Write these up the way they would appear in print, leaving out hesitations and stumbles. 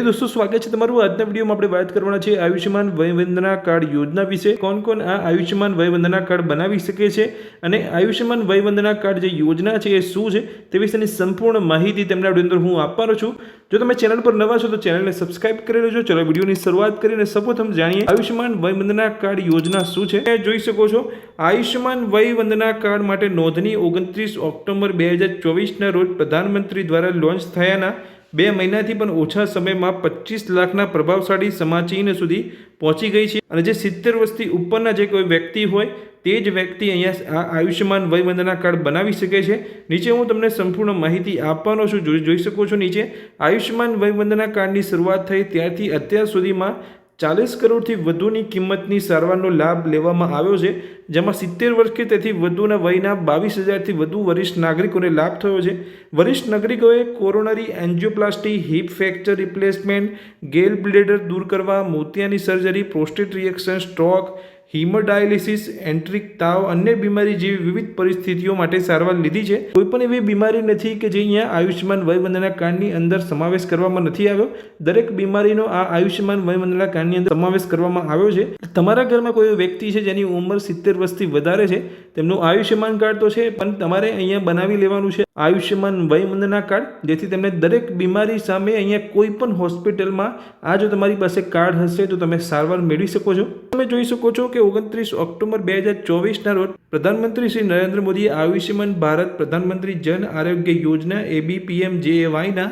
दोस्तों स्वागत है तमाરું આજના વિડીયોમાં આપણે વાત કરવાના છે આયુષ્યમાન વય વંદના કાર્ડ યોજના વિશે કોણ કોણ આ આયુષ્યમાન વય વંદના કાર્ડ બનાવી શકે છે અને આયુષ્યમાન વય વંદના કાર્ડ જે યોજના છે એ શું છે તે વિશેની સંપૂર્ણ માહિતી તેમના વિડીયો અંદર હું આપવાનો છું। જો તમે ચેનલ પર નવા છો તો ચેનલને સબસ્ક્રાઇબ કરી લેજો। ચલો વિડીયોની શરૂઆત કરીને સૌપ્રથમ જાણીએ આયુષ્યમાન વય વંદના કાર્ડ યોજના શું છે। જોઈ શકો છો આયુષ્યમાન વય વંદના કાર્ડ માટે નોંધણી 29 ઓક્ટોબર 2024 રોજ પ્રધાનમંત્રી દ્વારા લોન્ચ થયાના 2 મહિનાથી પણ ઓછા સમયમાં 25 લાખના પ્રભાવશાળી સમાચીન સુધી પહોંચી ગઈ છે અને જે 70 વર્ષથી ઉપરના જે કોઈ વ્યક્તિ હોય તે જ વ્યક્તિ અહીંયા આયુષ્યમાન વય વંદના કાર્ડ બનાવી શકે છે। નીચે હું તમને સંપૂર્ણ માહિતી આપવાનો છું। જોઈ શકો છો નીચે આયુષ્યમાન વય વંદના કાર્ડની શરૂઆત થઈ ત્યારથી અત્યાર સુધીમાં 40 કરોડથી વધુની કિંમતની સારવારનો લાભ લેવામાં આવ્યો છે, જેમાં 70 વર્ષ કે તેથી વધુના વયના 22,000થી વધુ વરિષ્ઠ નાગરિકોને લાભ થયો છે। વરિષ્ઠ નાગરિકોએ coronary angioplasty, hip fracture replacement, gall bladder દૂર કરવા, મોતિયાની surgery, prostate reaction, stroke, hemodialysis, enteric તાવ, અન્ય બીમારી જેવી વિવિધ પરિસ્થિતિઓ માટે સારવાર લીધી છે। કોઈપણ એવી બીમારી નથી કે જે અહીંયા આયુષ્યમાન વય વંદના કાર્ડની અંદર સમાવેશ કરવામાં નથી આવ્યો। દરેક બીમારીનો આ આયુષ્યમાન વય વંદના કાર્ડની અંદર સમાવેશ કરવામાં આવ્યો છે। તમારા ઘરમાં કોઈ વ્યક્તિ છે જેની ઉંમર 70 વર્ષથી વધારે છે, તેમનું આયુષ્યમાન કાર્ડ તો છે, પણ તમારે અહીંયા બનાવી લેવાનું છે આયુષ્યમાન વય વંદના કાર્ડ, જેથી તમને દરેક બીમારી સામે અહીંયા કોઈ પણ હોસ્પિટલમાં આ જો તમારી પાસે કાર્ડ હશે તો તમે સારવાર મેળવી શકો છો। તમે જોઈ શકો છો કે 29 ઓક્ટોબર 2024 રોજ પ્રધાનમંત્રી શ્રી નરેન્દ્ર મોદીએ આયુષ્યમાન ભારત પ્રધાનમંત્રી જન આરોગ્ય યોજના ABPMJAYના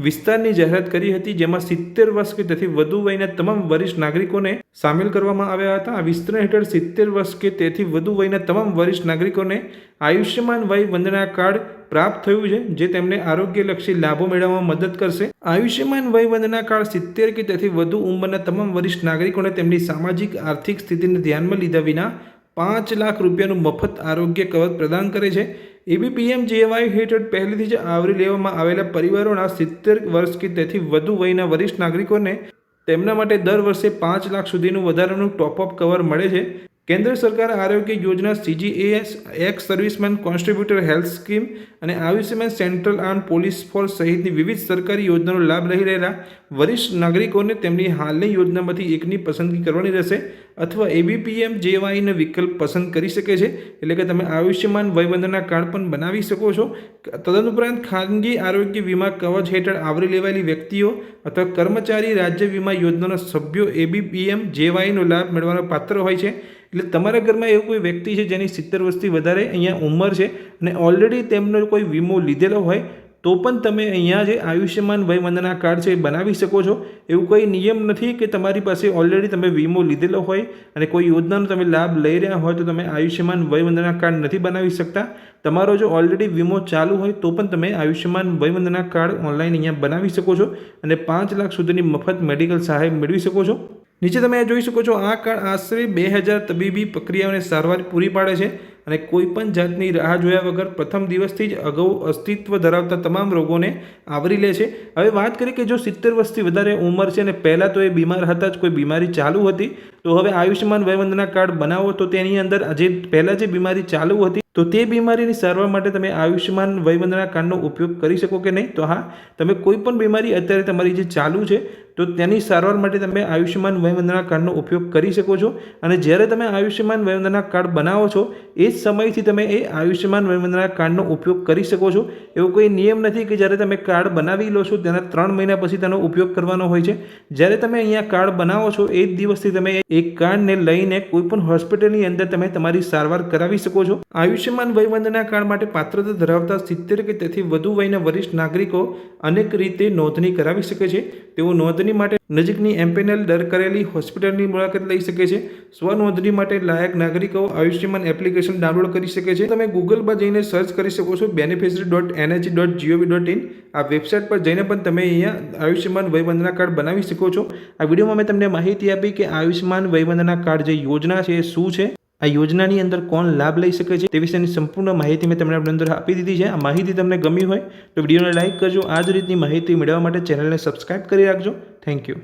વિસ્તારની જાહેરાત કરી હતી, જેમાં 70 વર્ષ કે તેથી વધુ વયના તમામ વરિષ્ઠ નાગરિકોને સામેલ કરવામાં આવ્યા હતા। આ વિસ્તરણ હેઠળ 70 વર્ષ કે તેથી વધુ વયના તમામ વરિષ્ઠ નાગરિકોને આયુષ્યમાન વય વંદના કાર્ડ પ્રાપ્ત થયું છે, જે તેમને આરોગ્યલક્ષી લાભો મેળવવામાં મદદ કરશે। આયુષ્યમાન વય વંદના કાર્ડ 70 કે તેથી વધુ ઉંમરના તમામ વરિષ્ઠ નાગરિકોને તેમની સામાજિક આર્થિક સ્થિતિને ધ્યાનમાં લીધા વિના 5 લાખ રૂપિયાનું મફત આરોગ્ય કવર પ્રદાન કરે છે। ABPMJAY હેઠળ પહેલેથી જ આવરી લેવામાં આવેલા પરિવારોના 70 વર્ષ કે તેથી વધુ વયના વરિષ્ઠ નાગરિકોને તેમના માટે દર વર્ષે 5 લાખ સુધીનું વધારાનું ટોપઅપ કવર મળે છે। કેન્દ્ર સરકાર આરોગ્ય યોજના CGAS, ex serviceman contributory health scheme અને Ayushman central arm police force સહિતની વિવિધ સરકારી યોજનાનો લાભ લઈ રહેલા વરિષ્ઠ નાગરિકોને તેમની હાલની યોજનામાંથી એકની પસંદગી કરવાની રહેશે અથવા ABPMJAYનો વિકલ્પ પસંદ કરી શકે છે, એટલે કે તમે આયુષ્યમાન વય વંદના કાર્ડ પણ બનાવી શકો છો। તદુપરાંત ખાનગી આરોગ્ય વીમા કવચ હેઠળ આવરી લેવાયેલી વ્યક્તિઓ અથવા કર્મચારી રાજ્ય વીમા યોજનાના સભ્યો ABPMJAYનો લાભ મેળવવાનો પાત્ર હોય છે। એટલે તમારા ઘરમાં એવું કોઈ વ્યક્તિ છે જેની 70 વર્ષથી વધારે અહીંયા ઉંમર છે અને ઓલરેડી તેમનો કોઈ વીમો લીધેલો હોય તો પણ તમે અહીંયા જે આયુષ્યમાન વય વંદના કાર્ડ છે એ બનાવી શકો છો। એવું કોઈ નિયમ નથી કે તમારી પાસે ઓલરેડી તમે વીમો લીધેલો હોય અને કોઈ યોજનાનો તમે લાભ લઈ રહ્યા હોય તો તમે આયુષ્યમાન વય વંદના કાર્ડ નથી બનાવી શકતા। તમારો જો ઓલરેડી વીમો ચાલુ હોય તો પણ તમે આયુષ્યમાન વય વંદના કાર્ડ ઓનલાઈન અહીંયા બનાવી શકો છો અને 5 લાખ સુધીની મફત મેડિકલ સહાય મેળવી શકો છો। નીચે તમે જોઈ શકો છો આ કાર્ડ આશરે 2000 તબીબી પ્રક્રિયાઓને સારવાર પૂરી પાડે છે અને કોઈપણ જાતની રાહ જોયા વગર પ્રથમ દિવસથી જ અગાઉ અસ્તિત્વ ધરાવતા તમામ રોગોને આવરી લે છે। હવે વાત કરીએ કે જો 70 વર્ષથી વધારે ઉંમર છે અને પહેલાં તો એ બીમાર હતા જ, કોઈ બીમારી ચાલુ હતી, તો હવે આયુષ્યમાન વય વંદના કાર્ડ બનાવો તો તેની અંદર જે પહેલાં જે બીમારી ચાલુ હતી તો તે બીમારીની સારવાર માટે તમે આયુષ્યમાન વય વંદના કાર્ડનો ઉપયોગ કરી શકો કે નહીં? તો હા, તમે કોઈ પણ બીમારી અત્યારે તમારી જે ચાલુ છે તો તેની સારવાર માટે તમે આયુષ્યમાન વય વંદના કાર્ડનો ઉપયોગ કરી શકો છો। અને જ્યારે તમે આયુષ્યમાન વય વંદના કાર્ડ બનાવો છો એ જ સમયથી તમે એ આયુષ્યમાન વય વંદના કાર્ડનો ઉપયોગ કરી શકો છો। એવો કોઈ નિયમ નથી કે જ્યારે તમે કાર્ડ બનાવી લો છો તેના 3 મહિના પછી તેનો ઉપયોગ કરવાનો હોય છે। જ્યારે તમે અહીંયા કાર્ડ બનાવો છો એ જ દિવસથી તમે એક કાર્ડને લઈને કોઈપણ હોસ્પિટલની અંદર તમે તમારી સારવાર કરાવી શકો છો। આયુષ્યમાન વય વંદના કાર્ડ માટે પાત્રતા ધરાવતા 70 કે તેથી વધુ વયના વરિષ્ઠ નાગરિકો અનેક રીતે નોંધણી કરાવી શકે છે। તેઓ નોંધણી માટે નજીકની એમપેનલ દર કરેલી હોસ્પિટલની મુલાકાત લઈ શકે છે। સ્વનોંધણી માટે લાયક નાગરિકો આયુષ્યમાન એપ્લિકેશન ડાઉનલોડ કરી શકે છે। તમે ગૂગલ પર જઈને સર્ચ કરી શકો છો beneficiary.nhg.gov.in। આ વેબસાઇટ પર જઈને પણ તમે અહીંયા આયુષ્યમાન વય વંદના કાર્ડ બનાવી શકો છો। આ વિડીયોમાં મેં તમને માહિતી આપી કે આયુષ્યમાન વય વંદના કાર્ડ જે યોજના છે એ શું છે, આ યોજનાની અંદર કોણ લાભ લઈ શકે છે તે વિશેની સંપૂર્ણ માહિતી મેં તમને અંદર આપી દીધી છે। આ માહિતી તમને ગમી હોય તો વિડીયોને લાઇક કરજો। આ જ રીતની માહિતી મેળવવા માટે ચેનલને સબસ્ક્રાઇબ કરી રાખજો। Thank you.